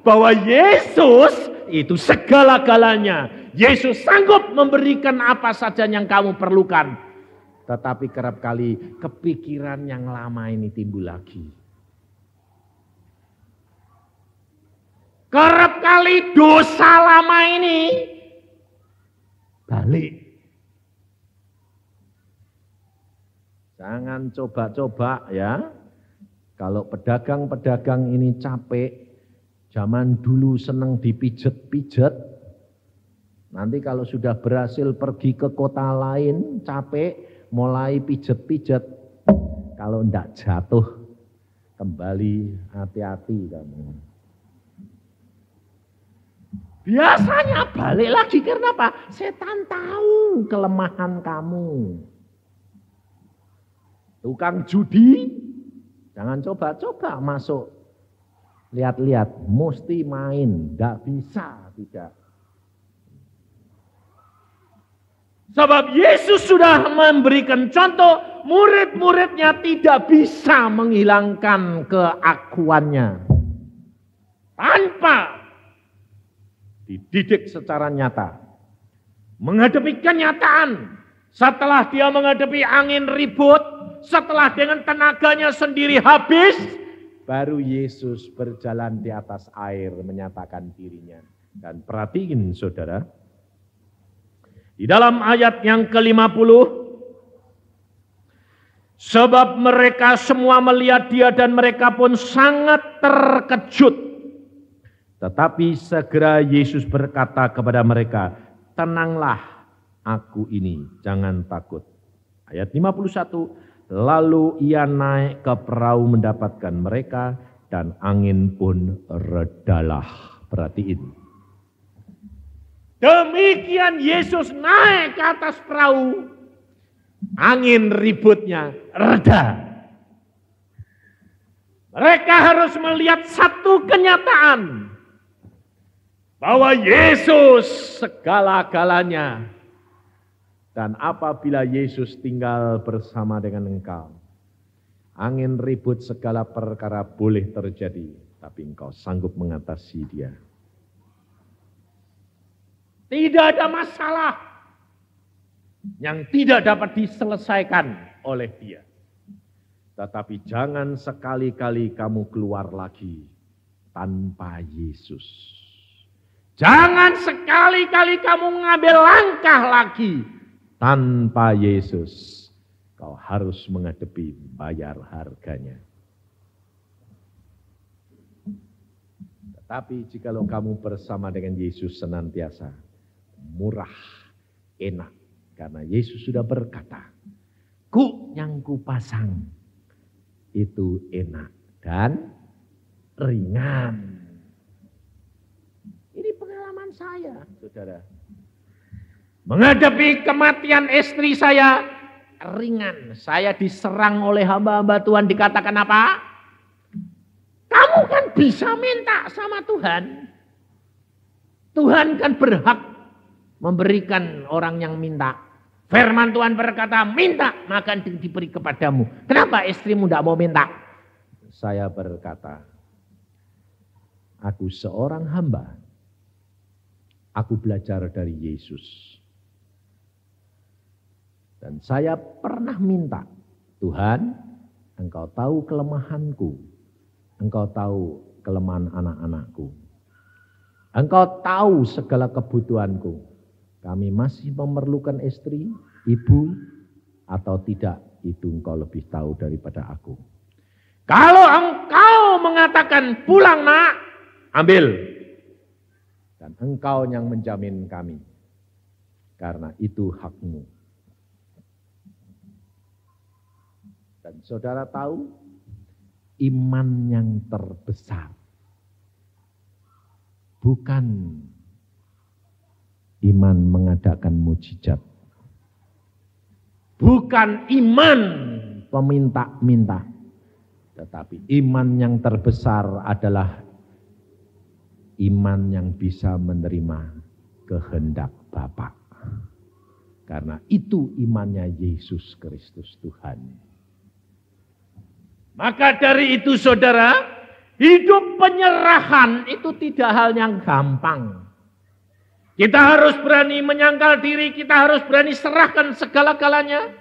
bahwa Yesus itu segala-galanya. Yesus sanggup memberikan apa saja yang kamu perlukan. Tetapi kerap kali kepikiran yang lama ini timbul lagi. Kerap kali dosa lama ini balik. Jangan coba-coba ya. Kalau pedagang-pedagang ini capek, zaman dulu senang dipijet-pijet. Nanti kalau sudah berhasil pergi ke kota lain, capek, mulai pijet-pijet. Kalau enggak jatuh, kembali hati-hati kamu. Biasanya balik lagi karena apa? Setan tahu kelemahan kamu. Tukang judi, jangan coba-coba masuk. Lihat-lihat, mesti main, enggak bisa, tidak. Sebab Yesus sudah memberikan contoh, murid-muridnya tidak bisa menghilangkan keakuannya. Tanpa dididik secara nyata. Menghadapi kenyataan. Setelah dia menghadapi angin ribut, setelah dengan tenaganya sendiri habis, baru Yesus berjalan di atas air menyatakan dirinya. Dan perhatiin saudara, di dalam ayat yang ke-50, sebab mereka semua melihat dia dan mereka pun sangat terkejut. Tetapi segera Yesus berkata kepada mereka, tenanglah aku ini, jangan takut. Ayat 51, lalu ia naik ke perahu mendapatkan mereka dan angin pun redalah. Perhatiin. Demikian Yesus naik ke atas perahu, angin ributnya reda. Mereka harus melihat satu kenyataan, bahwa Yesus segala-galanya. Dan apabila Yesus tinggal bersama dengan engkau, angin ribut segala perkara boleh terjadi, tapi engkau sanggup mengatasi dia. Tidak ada masalah yang tidak dapat diselesaikan oleh dia. Tetapi jangan sekali-kali kamu keluar lagi tanpa Yesus. Jangan sekali-kali kamu mengambil langkah lagi tanpa Yesus. Kau harus menghadapi bayar harganya. Tetapi jikalau kamu bersama dengan Yesus senantiasa, murah, enak. Karena Yesus sudah berkata, yang kupasang itu enak dan ringan. Ini pengalaman saya, saudara. Menghadapi kematian istri saya, ringan. Saya diserang oleh hamba-hamba Tuhan, dikatakan apa? Kamu kan bisa minta sama Tuhan. Tuhan kan berhak memberikan orang yang minta. Firman Tuhan berkata, minta maka diberi kepadamu. Kenapa istrimu tidak mau minta? Saya berkata, aku seorang hamba. Aku belajar dari Yesus. Dan saya pernah minta, Tuhan, Engkau tahu kelemahanku. Engkau tahu kelemahan anak-anakku. Engkau tahu segala kebutuhanku. Kami masih memerlukan istri, ibu, atau tidak. Itu Engkau lebih tahu daripada aku. Kalau Engkau mengatakan pulang nak, ambil. Dan Engkau yang menjamin kami. Karena itu hakmu. Dan saudara tahu, iman yang terbesar bukan iman mengadakan mujizat. Bukan iman peminta-minta. Tetapi iman yang terbesar adalah iman yang bisa menerima kehendak Bapa. Karena itu imannya Yesus Kristus Tuhan. Maka dari itu saudara, hidup penyerahan itu tidak hal yang gampang. Kita harus berani menyangkal diri, kita harus berani serahkan segala-galanya.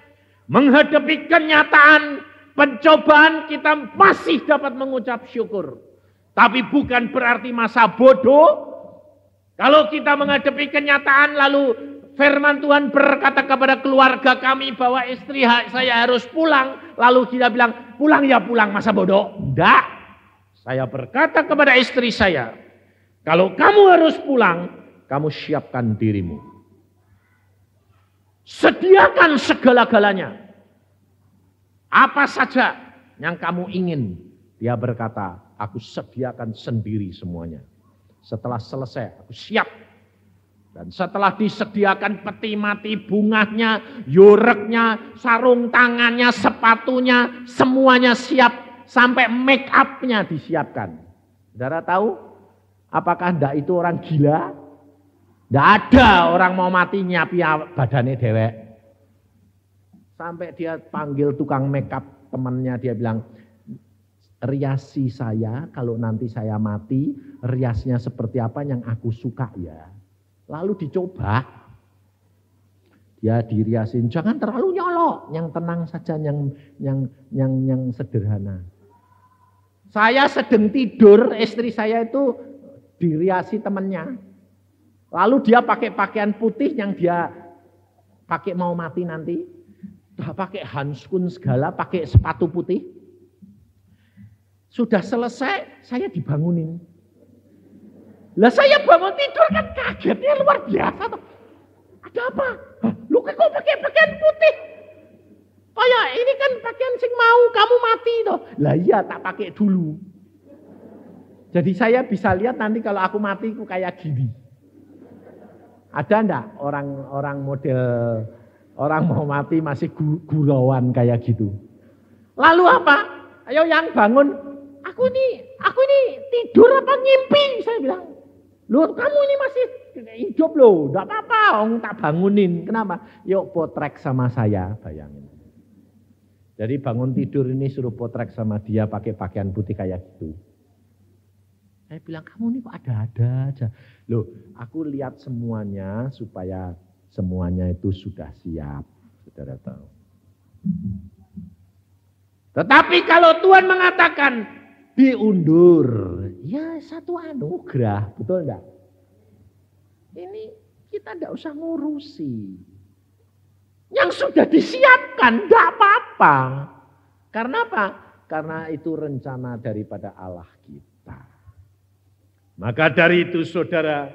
Menghadapi kenyataan pencobaan kita masih dapat mengucap syukur. Tapi bukan berarti masa bodoh. Kalau kita menghadapi kenyataan lalu firman Tuhan berkata kepada keluarga kami bahwa istri saya harus pulang. Lalu kita bilang, pulang ya pulang, masa bodoh? Tidak. Saya berkata kepada istri saya, kalau kamu harus pulang, kamu siapkan dirimu. Sediakan segala-galanya. Apa saja yang kamu ingin. Dia berkata, aku sediakan sendiri semuanya. Setelah selesai, aku siap. Dan setelah disediakan peti mati, bunganya, yureknya, sarung tangannya, sepatunya, semuanya siap. Sampai make up-nya disiapkan. Saudara tahu? Apakah enggak itu orang gila? Enggak ada orang mau mati nyapi badannya dewek. Sampai dia panggil tukang make up temannya, dia bilang, riasi saya kalau nanti saya mati, riasnya seperti apa yang aku suka ya. Lalu dicoba, dia diriasin, jangan terlalu nyolok, yang tenang saja, yang sederhana. Saya sedang tidur, istri saya itu diriasi temannya. Lalu dia pakai pakaian putih yang dia pakai mau mati nanti. Dia pakai handskun segala, pakai sepatu putih. Sudah selesai, saya dibangunin. Lah saya bangun tidur kan kagetnya luar biasa tuh. Ada apa? Lu kok pakai pakaian putih? Kayak ini kan pakaian sing mau kamu mati toh. Lah iya tak pakai dulu. Jadi saya bisa lihat nanti kalau aku mati aku kayak gini. Ada enggak orang model orang mau mati masih gurauan kayak gitu? Lalu apa? Ayo yang bangun. Aku ini tidur apa ngimpi? Saya bilang. Loh kamu ini masih hidup loh, enggak apa-apa, orang tak bangunin. Kenapa? Yuk potrek sama saya, bayangin. Jadi bangun tidur ini suruh potrek sama dia pakai pakaian putih kayak gitu. Saya bilang kamu ini kok ada-ada aja. Loh aku lihat semuanya supaya semuanya itu sudah siap. Saudara tahu. Tetapi kalau Tuhan mengatakan diundur, ya satu anugerah, betul enggak? Ini kita enggak usah ngurusi. Yang sudah disiapkan, enggak apa-apa. Karena apa? Karena itu rencana daripada Allah kita. Maka dari itu saudara,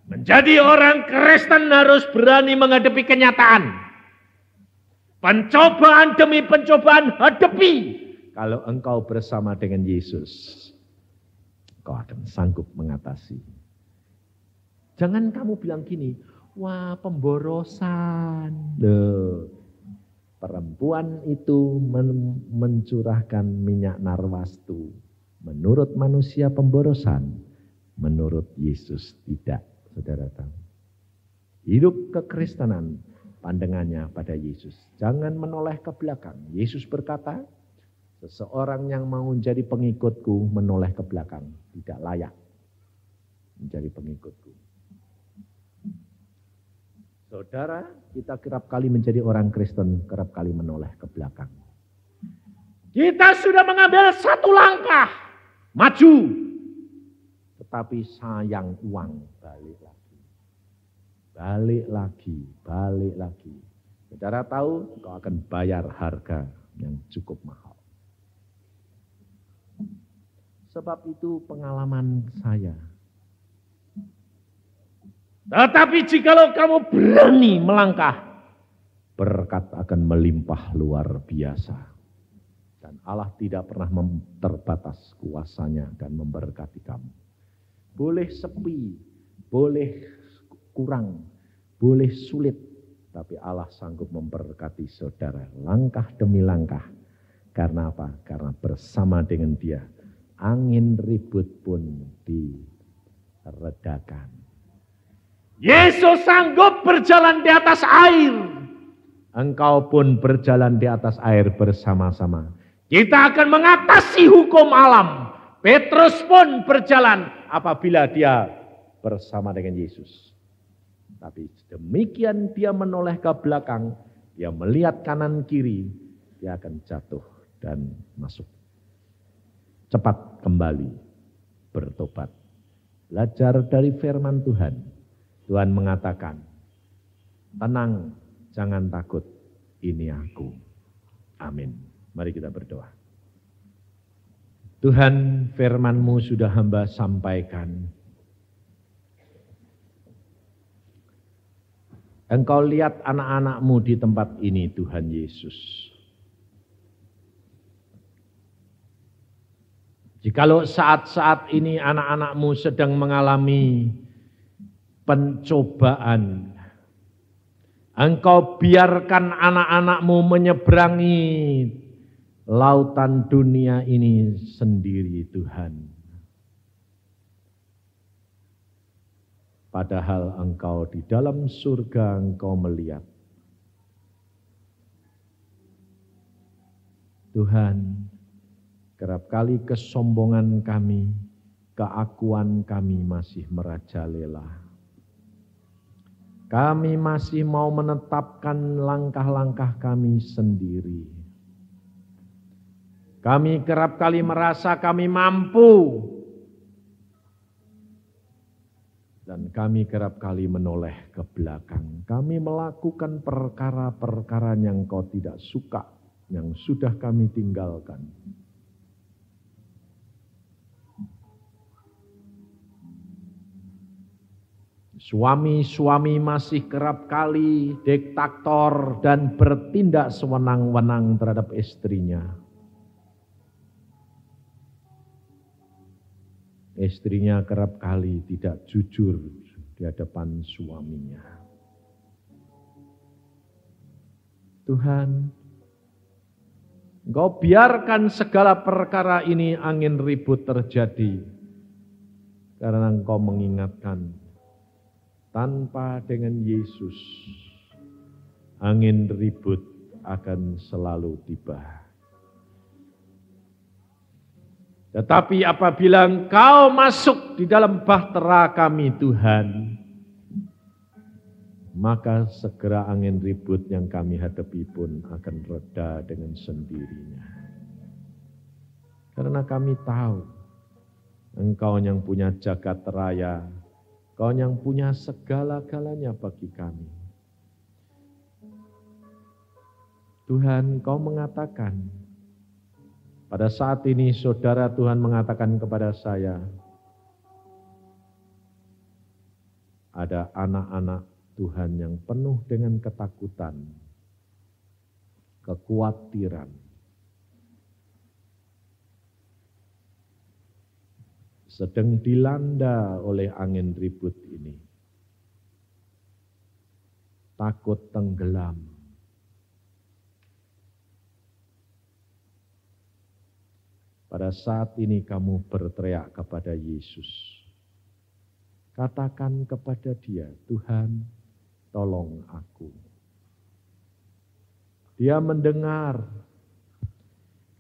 menjadi orang Kristen harus berani menghadapi kenyataan. Pencobaan demi pencobaan hadapi. Kalau engkau bersama dengan Yesus, engkau akan sanggup mengatasi. Jangan kamu bilang gini, wah pemborosan. Loh, perempuan itu mencurahkan minyak narwastu. Menurut manusia pemborosan, menurut Yesus tidak. Saudara tahu. Hidup kekristenan pandangannya pada Yesus. Jangan menoleh ke belakang. Yesus berkata, seseorang yang mau menjadi pengikutku menoleh ke belakang. Tidak layak menjadi pengikutku. Saudara, kita kerap kali menjadi orang Kristen, kerap kali menoleh ke belakang. Kita sudah mengambil satu langkah, maju. Tetapi sayang uang, balik lagi. Balik lagi, balik lagi. Saudara tahu, kau akan bayar harga yang cukup mahal. Sebab itu pengalaman saya. Tetapi jikalau kamu berani melangkah, berkat akan melimpah luar biasa. Dan Allah tidak pernah terbatas kuasanya dan memberkati kamu. Boleh sepi, boleh kurang, boleh sulit, tapi Allah sanggup memberkati saudara langkah demi langkah. Karena apa? Karena bersama dengan Dia, angin ribut pun diredakan. Yesus sanggup berjalan di atas air. Engkau pun berjalan di atas air bersama-sama. Kita akan mengatasi hukum alam. Petrus pun berjalan apabila dia bersama dengan Yesus. Tapi demikian dia menoleh ke belakang, dia melihat kanan kiri, dia akan jatuh dan masuk. Cepat kembali, bertobat. Belajar dari firman Tuhan. Tuhan mengatakan, tenang, jangan takut, ini aku. Amin. Mari kita berdoa. Tuhan, firman-Mu sudah hamba sampaikan. Engkau lihat anak-anak-Mu di tempat ini, Tuhan Yesus. Jikalau saat-saat ini anak-anak-Mu sedang mengalami pencobaan, Engkau biarkan anak-anak-Mu menyeberangi lautan dunia ini sendiri, Tuhan. Padahal Engkau di dalam surga, Engkau melihat. Tuhan, kerap kali kesombongan kami, keakuan kami masih merajalela. Kami masih mau menetapkan langkah-langkah kami sendiri. Kami kerap kali merasa kami mampu. Dan kami kerap kali menoleh ke belakang. Kami melakukan perkara-perkara yang Kau tidak suka, yang sudah kami tinggalkan. Suami-suami masih kerap kali diktator dan bertindak sewenang-wenang terhadap istrinya. Istrinya kerap kali tidak jujur di hadapan suaminya. Tuhan, Engkau biarkan segala perkara ini angin ribut terjadi. Karena Engkau mengingatkan, tanpa dengan Yesus, angin ribut akan selalu tiba. Tetapi apabila Engkau masuk di dalam bahtera kami, Tuhan, maka segera angin ribut yang kami hadapi pun akan reda dengan sendirinya. Karena kami tahu, Engkau yang punya jagat raya, Kau yang punya segala-galanya bagi kami. Tuhan, Kau mengatakan, pada saat ini saudara Tuhan mengatakan kepada saya, ada anak-anak Tuhan yang penuh dengan ketakutan, kekhawatiran, sedang dilanda oleh angin ribut ini. Takut tenggelam. Pada saat ini kamu berteriak kepada Yesus. Katakan kepada Dia, Tuhan, tolong aku. Dia mendengar.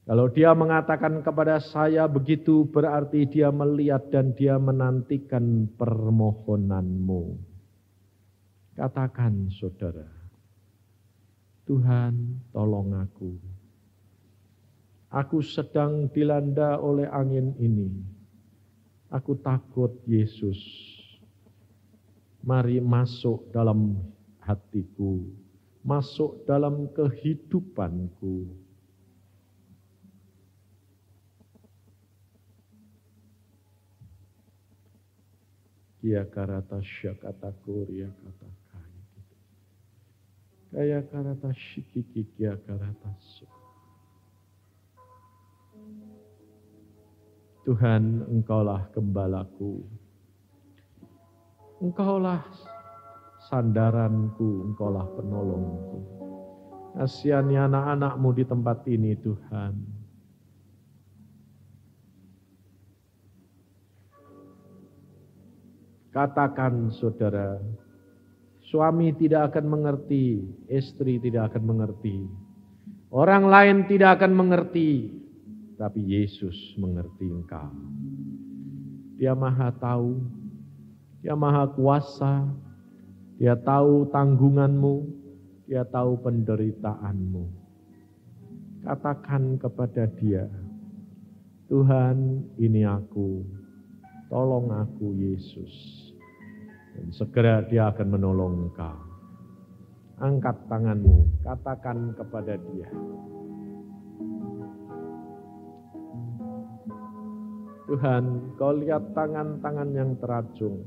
Kalau dia mengatakan kepada saya begitu, berarti dia melihat dan dia menantikan permohonanmu. Katakan saudara, Tuhan tolong aku. Aku sedang dilanda oleh angin ini. Aku takut Yesus. Mari masuk dalam hatiku. Masuk dalam kehidupanku. Kia karata syakata kuria kata kai. Kaya karata shikiki kia karata su. Tuhan, Engkaulah gembalaku. Engkaulah sandaranku, Engkaulah penolongku. Kasihani anak-anak-Mu di tempat ini, Tuhan. Katakan saudara, suami tidak akan mengerti, istri tidak akan mengerti, orang lain tidak akan mengerti, tapi Yesus mengerti engkau. Dia Maha tahu, Dia Maha kuasa, Dia tahu tanggunganmu, Dia tahu penderitaanmu. Katakan kepada Dia, Tuhan, ini aku, tolong aku Yesus. Dan segera Dia akan menolong engkau. Angkat tanganmu, katakan kepada Dia. Tuhan, Kau lihat tangan-tangan yang teracung.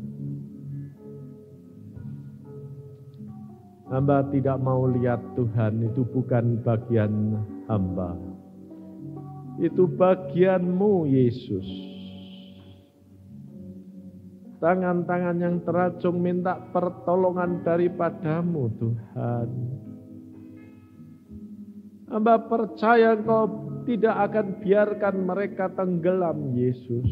Hamba tidak mau lihat Tuhan, itu bukan bagian hamba. Itu bagian-Mu Yesus. Tangan-tangan yang teracung minta pertolongan daripada-Mu Tuhan. Hamba percaya Engkau tidak akan biarkan mereka tenggelam Yesus.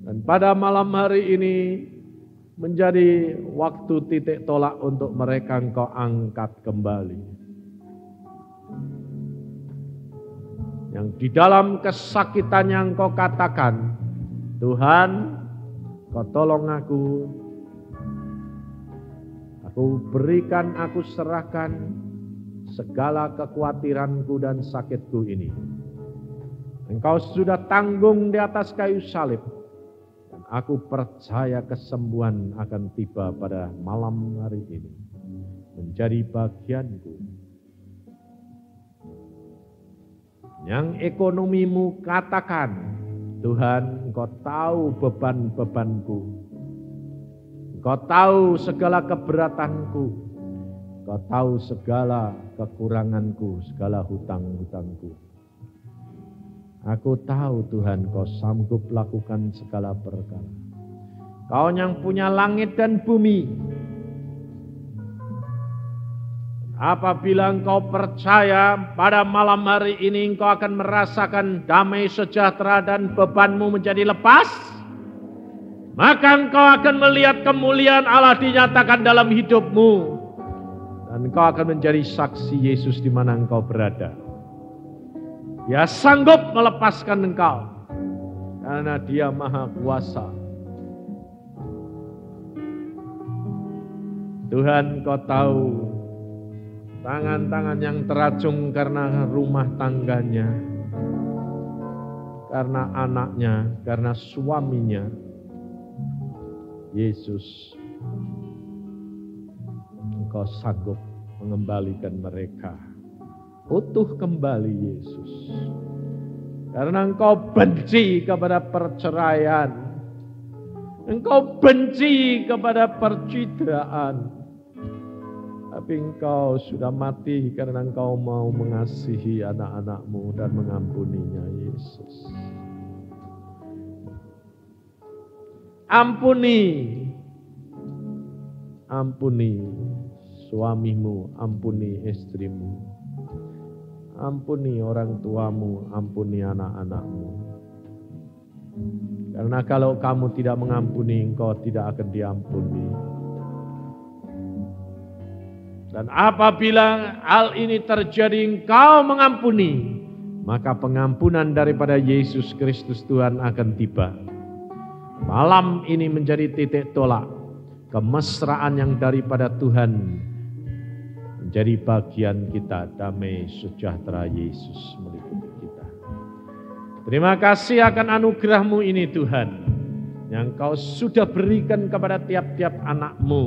Dan pada malam hari ini menjadi waktu titik tolak untuk mereka Engkau angkat kembali. Yang di dalam kesakitan yang Engkau katakan, Tuhan, Kau tolong aku. Aku berikan, aku serahkan segala kekhawatiranku dan sakitku ini. Engkau sudah tanggung di atas kayu salib. Dan aku percaya kesembuhan akan tiba pada malam hari ini. Menjadi bagianku. Yang ekonomimu katakan, Tuhan, Engkau tahu beban-bebanku. Engkau tahu segala keberatanku. Engkau tahu segala kekuranganku, segala hutang-hutangku. Aku tahu Tuhan, Kau sanggup lakukan segala perkara. Kau yang punya langit dan bumi. Apabila engkau percaya pada malam hari ini engkau akan merasakan damai sejahtera dan bebanmu menjadi lepas, maka engkau akan melihat kemuliaan Allah dinyatakan dalam hidupmu. Dan engkau akan menjadi saksi Yesus di mana engkau berada. Dia sanggup melepaskan engkau karena Dia Maha Kuasa. Tuhan, Kau tahu tangan-tangan yang teracung karena rumah tangganya, karena anaknya, karena suaminya. Yesus, Engkau sanggup mengembalikan mereka utuh kembali Yesus. Karena Engkau benci kepada perceraian, Engkau benci kepada percitraan. Tapi Engkau sudah mati karena Engkau mau mengasihi anak-anak-Mu dan mengampuninya, Yesus. Ampuni suamimu, ampuni istrimu, ampuni orang tuamu, ampuni anak-anak-Mu. Karena kalau kamu tidak mengampuni, Engkau tidak akan diampuni. Dan apabila hal ini terjadi engkau mengampuni, maka pengampunan daripada Yesus Kristus Tuhan akan tiba. Malam ini menjadi titik tolak kemesraan yang daripada Tuhan menjadi bagian kita. Damai sejahtera Yesus meliputi kita. Terima kasih akan anugerah-Mu ini Tuhan, yang Kau sudah berikan kepada tiap-tiap anak-Mu.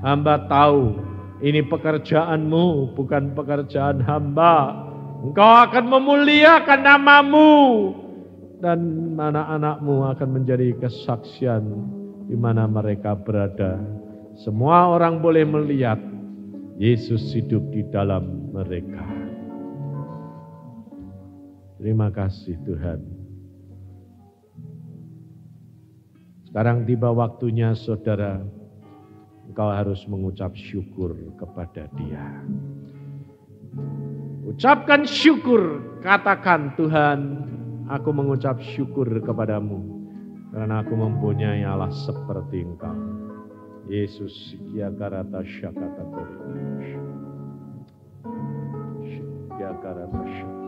Hamba tahu ini pekerjaan-Mu, bukan pekerjaan hamba. Engkau akan memuliakan nama-Mu, dan anak-anak-Mu akan menjadi kesaksian di mana mereka berada. Semua orang boleh melihat Yesus hidup di dalam mereka. Terima kasih Tuhan. Sekarang tiba waktunya saudara, engkau harus mengucap syukur kepada Dia. Ucapkan syukur, katakan, Tuhan, aku mengucap syukur kepadamu karena aku mempunyai Allah seperti Engkau. Yesus Sikiakarata Syakata Kori. Sikiakarata Syakata.